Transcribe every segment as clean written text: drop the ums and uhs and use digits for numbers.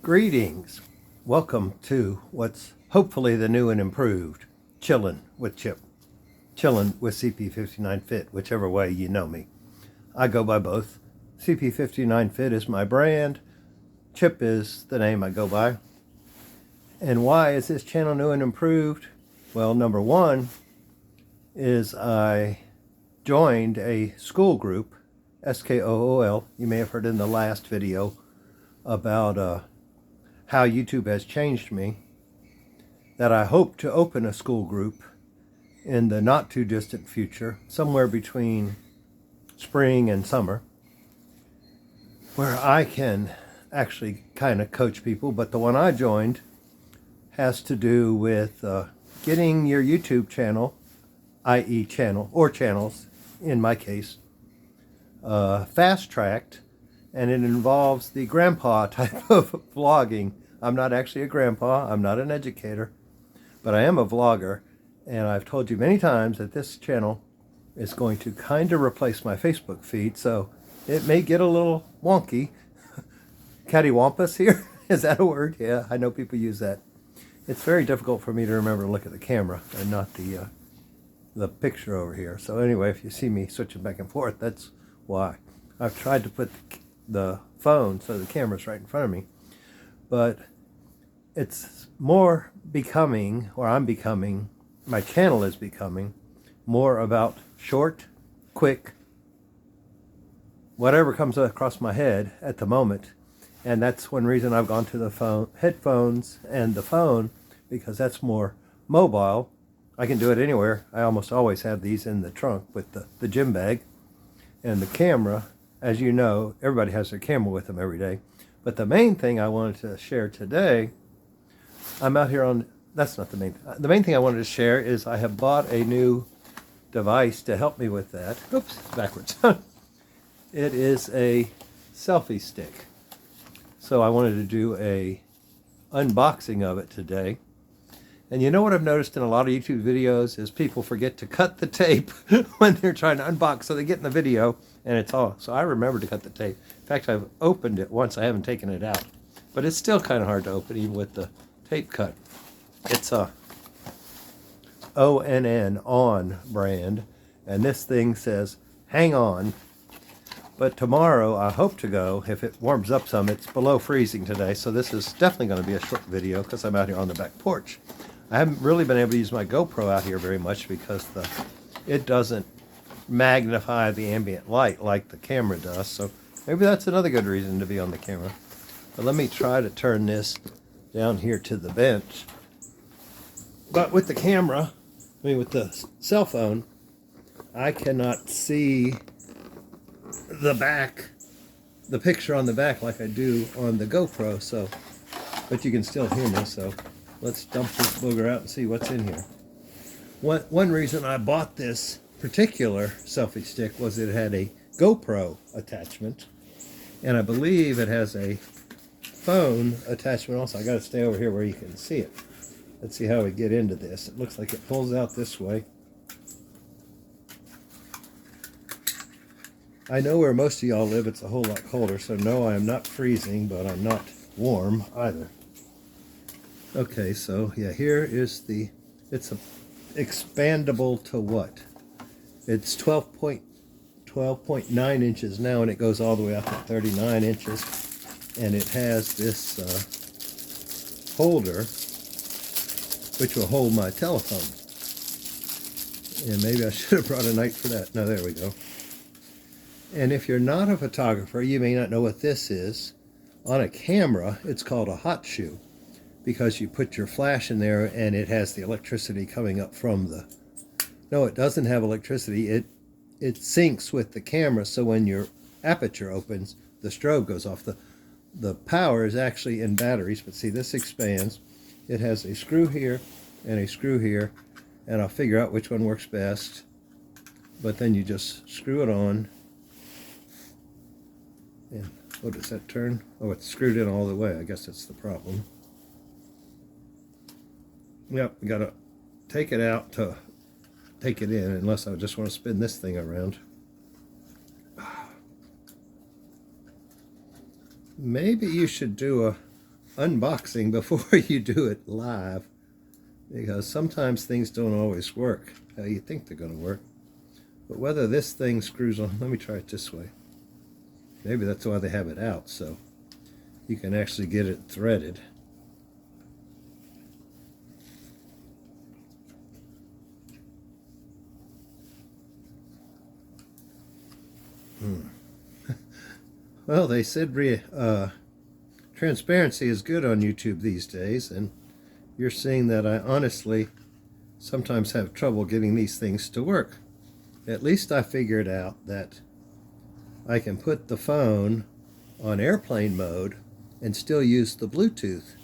Greetings. Welcome to what's hopefully the new and improved Chillin' with Chip. Chillin' with CP59 Fit, whichever way you know me. I go by both. CP59 Fit is my brand. Chip is the name I go by. And why is this channel new and improved? Well, number one is I joined a school group, SKOOL. You may have heard in the last video about how YouTube has changed me, that I hope to open a school group in the not too distant future, somewhere between spring and summer, where I can actually kind of coach people. But the one I joined has to do with getting your YouTube channel, i.e. channel or channels in my case, fast-tracked. And it involves the grandpa type of vlogging. I'm not actually a grandpa. I'm not an educator. But I am a vlogger. And I've told you many times that this channel is going to kind of replace my Facebook feed. So it may get a little wonky. Cattywampus here? Is that a word? Yeah, I know people use that. It's very difficult for me to remember to look at the camera and not the picture over here. So anyway, if you see me switching back and forth, that's why. I've tried to put the phone so the camera's right in front of me, but it's more becoming, or I'm becoming, my channel is becoming more about short, quick, whatever comes across my head at the moment. And that's one reason I've gone to the headphones and the phone, because that's more mobile. I can do it anywhere. I almost always have these in the trunk with the gym bag. And the camera, as you know, everybody has their camera with them every day. But the main thing I wanted to share today, I'm out here on, that's not the main thing. The main thing I wanted to share is I have bought a new device to help me with that. Oops, backwards. It is a selfie stick. So I wanted to do a unboxing of it today. And you know what I've noticed in a lot of YouTube videos is people forget to cut the tape when they're trying to unbox. So they get in the video and it's all. So I remember to cut the tape. In fact, I've opened it once. I haven't taken it out. But it's still kind of hard to open even with the tape cut. It's a ONN, on brand. And this thing says, hang on. But tomorrow I hope to go, if it warms up some. It's below freezing today. So this is definitely going to be a short video because I'm out here on the back porch. I haven't really been able to use my GoPro out here very much because it doesn't magnify the ambient light like the camera does. So maybe that's another good reason to be on the camera. But let me try to turn this down here to the bench. But with the camera, with the cell phone, I cannot see the back, the picture on the back like I do on the GoPro. So, but you can still hear me. So let's dump this booger out and see what's in here. One reason I bought this particular selfie stick was it had a GoPro attachment, and I believe it has a phone attachment also. I got to stay over here where you can see it. Let's see how we get into this. It looks like it pulls out this way. I know where most of y'all live, it's a whole lot colder, so no, I am not freezing, but I'm not warm either. Okay, so yeah, here is it's a expandable to what? It's 12.9 inches now, and it goes all the way up to 39 inches. And it has this holder, which will hold my telephone. And maybe I should have brought a knife for that. No, there we go. And if you're not a photographer, you may not know what this is. On a camera, it's called a hot shoe, because you put your flash in there and it has the electricity coming up from the... No, it doesn't have electricity. It syncs with the camera, so when your aperture opens, the strobe goes off. The power is actually in batteries, but see, this expands. It has a screw here and a screw here, and I'll figure out which one works best. But then you just screw it on. And oh, does that turn? Oh, it's screwed in all the way. I guess that's the problem. Yep, we gotta take it out to take it in, unless I just want to spin this thing around. Maybe you should do unboxing before you do it live, because sometimes things don't always work how you think they're going to work. But whether this thing screws on, let me try it this way. Maybe that's why they have it out, so you can actually get it threaded. Well, they said transparency is good on YouTube these days, and you're seeing that I honestly sometimes have trouble getting these things to work. At least I figured out that I can put the phone on airplane mode and still use the Bluetooth.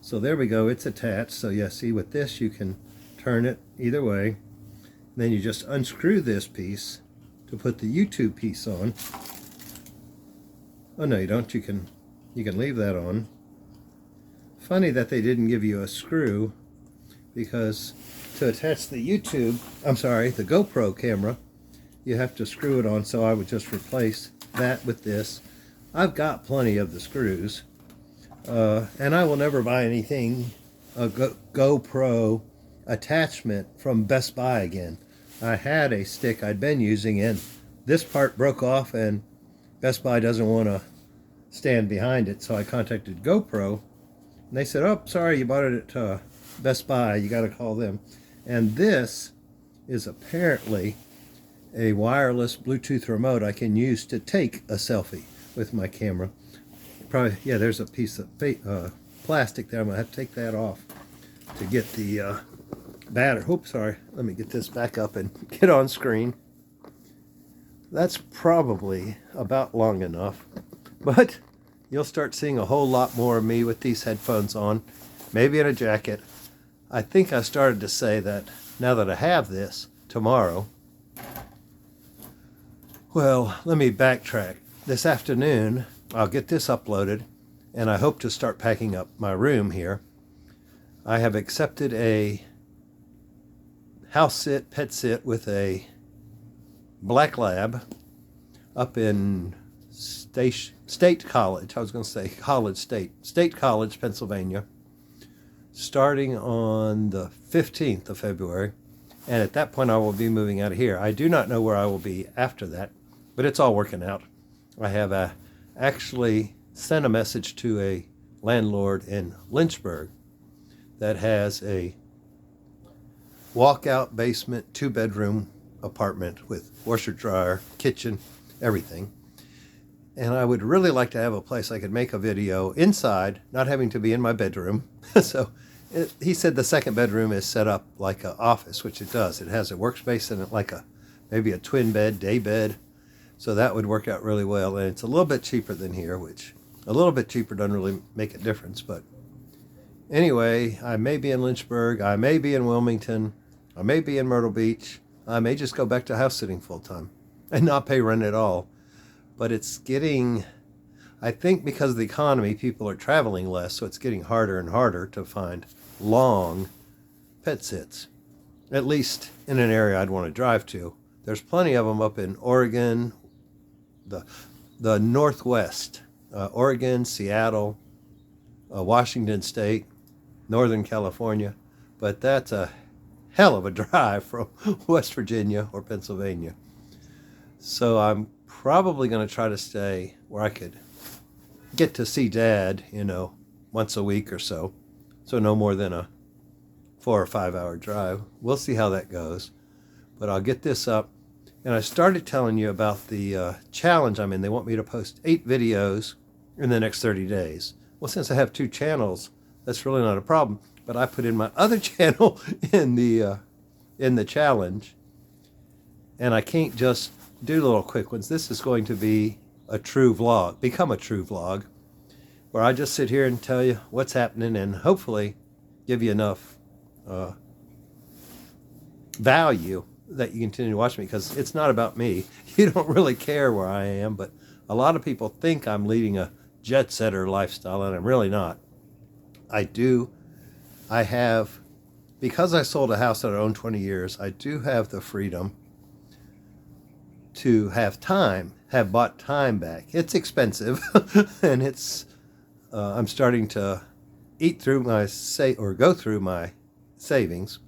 So there we go, it's attached. So yeah, see, with this you can turn it either way. Then you just unscrew this piece to put the YouTube piece on. Oh no, you don't. You can leave that on. Funny that they didn't give you a screw, because to attach the the GoPro camera, you have to screw it on, so I would just replace that with this. I've got plenty of the screws, and I will never buy anything, a GoPro attachment from Best Buy again. I had a stick I'd been using, and this part broke off, and Best Buy doesn't want to stand behind it, so I contacted GoPro, and they said, oh, sorry, you bought it at Best Buy, you got to call them. And this is apparently a wireless Bluetooth remote I can use to take a selfie with my camera. Probably, yeah, there's a piece of plastic there. I'm going to have to take that off to get the battery. Oops, sorry. Let me get this back up and get on screen. That's probably about long enough, but you'll start seeing a whole lot more of me with these headphones on, maybe in a jacket. I think I started to say that now that I have this, tomorrow, well, let me backtrack. This afternoon, I'll get this uploaded, and I hope to start packing up my room here. I have accepted a house sit, pet sit with a black lab up in State College. I was going to say State College, Pennsylvania, starting on the 15th of February. And at that point, I will be moving out of here. I do not know where I will be after that, but it's all working out. I have actually sent a message to a landlord in Lynchburg that has a walkout basement, 2-bedroom apartment with washer, dryer, kitchen, everything. And I would really like to have a place I could make a video inside, not having to be in my bedroom. So he said the second bedroom is set up like an office, which it does. It has a workspace in it, like maybe a twin bed, day bed. So that would work out really well. And it's a little bit cheaper than here, which a little bit cheaper doesn't really make a difference. But anyway, I may be in Lynchburg. I may be in Wilmington. I may be in Myrtle Beach. I may just go back to house sitting full time and not pay rent at all. But it's getting, I think because of the economy, people are traveling less, so it's getting harder and harder to find long pet sits, at least in an area I'd want to drive to. There's plenty of them up in Oregon, the Northwest, Oregon, Seattle, Washington State, Northern California, but that's a hell of a drive from West Virginia or Pennsylvania. So I'm probably going to try to stay where I could get to see Dad, once a week or so. So no more than a 4 or 5 hour drive. We'll see how that goes. But I'll get this up. And I started telling you about the challenge I'm in. They want me to post 8 videos in the next 30 days. Well, since I have 2 channels, that's really not a problem. But I put in my other channel in the challenge. And I can't just do little quick ones. This is going to be a true vlog, become a true vlog, where I just sit here and tell you what's happening and hopefully give you enough value that you continue to watch me, because it's not about me. You don't really care where I am, but a lot of people think I'm leading a jet setter lifestyle, and I'm really not. I have, because I sold a house that I owned 20 years, I do have the freedom to have bought time back. It's expensive and it's I'm starting to eat through my go through my savings,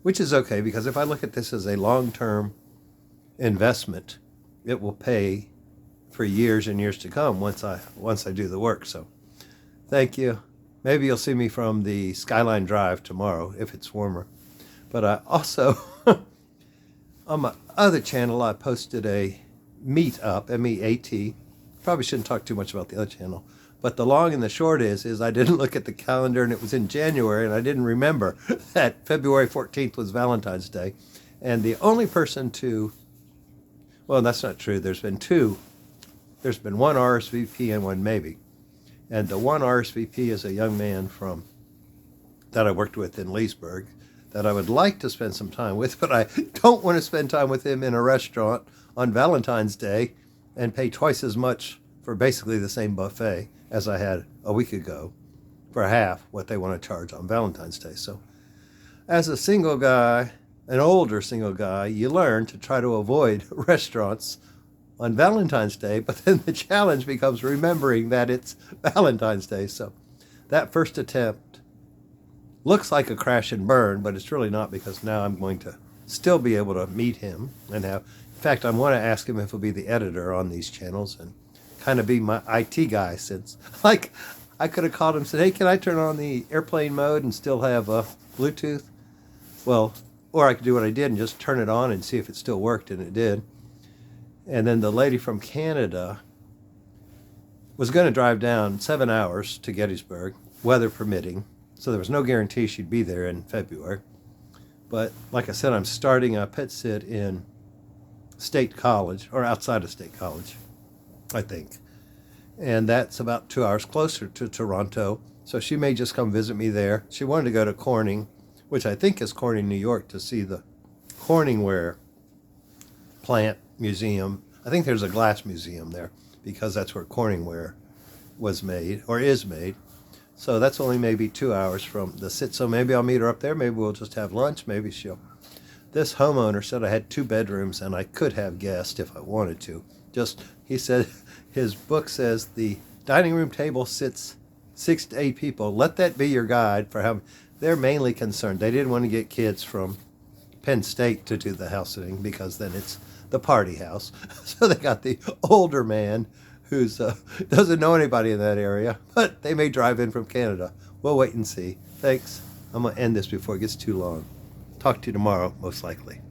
which is okay because if I look at this as a long-term investment, it will pay for years and years to come once I do the work. So thank you. Maybe you'll see me from the Skyline Drive tomorrow if it's warmer. But I also, on my other channel, I posted a meetup, M-E-A-T. Probably shouldn't talk too much about the other channel. But the long and the short is I didn't look at the calendar and it was in January and I didn't remember that February 14th was Valentine's Day. And the only person to, well, that's not true. There's been two. There's been one RSVP and one maybe. And the one RSVP is a young man that I worked with in Leesburg that I would like to spend some time with, but I don't want to spend time with him in a restaurant on Valentine's Day and pay twice as much for basically the same buffet as I had a week ago for half what they want to charge on Valentine's Day. So as a single guy, an older single guy, you learn to try to avoid restaurants on Valentine's Day, but then the challenge becomes remembering that it's Valentine's Day. So that first attempt looks like a crash and burn, but it's really not because now I'm going to still be able to meet him and have, in fact, I want to ask him if he'll be the editor on these channels and kind of be my IT guy since, like, I could have called him and said, hey, can I turn on the airplane mode and still have Bluetooth? Well, or I could do what I did and just turn it on and see if it still worked, and it did. And then the lady from Canada was going to drive down 7 hours to Gettysburg, weather permitting. So there was no guarantee she'd be there in February. But like I said, I'm starting a pet sit in State College, or outside of State College, I think. And that's about 2 hours closer to Toronto. So she may just come visit me there. She wanted to go to Corning, which I think is Corning, New York, to see the Corningware plant museum. I think there's a glass museum there because that's where Corningware was made or is made. So that's only maybe 2 hours from the sit. So maybe I'll meet her up there. Maybe we'll just have lunch. Maybe she'll. This homeowner said I had 2 bedrooms and I could have guests if I wanted to. He said his book says the dining room table sits 6 to 8 people. Let that be your guide for how they're mainly concerned. They didn't want to get kids from Penn State to do the house sitting because then it's the party house. So they got the older man who doesn't know anybody in that area, but they may drive in from Canada. We'll wait and see. Thanks. I'm going to end this before it gets too long. Talk to you tomorrow, most likely.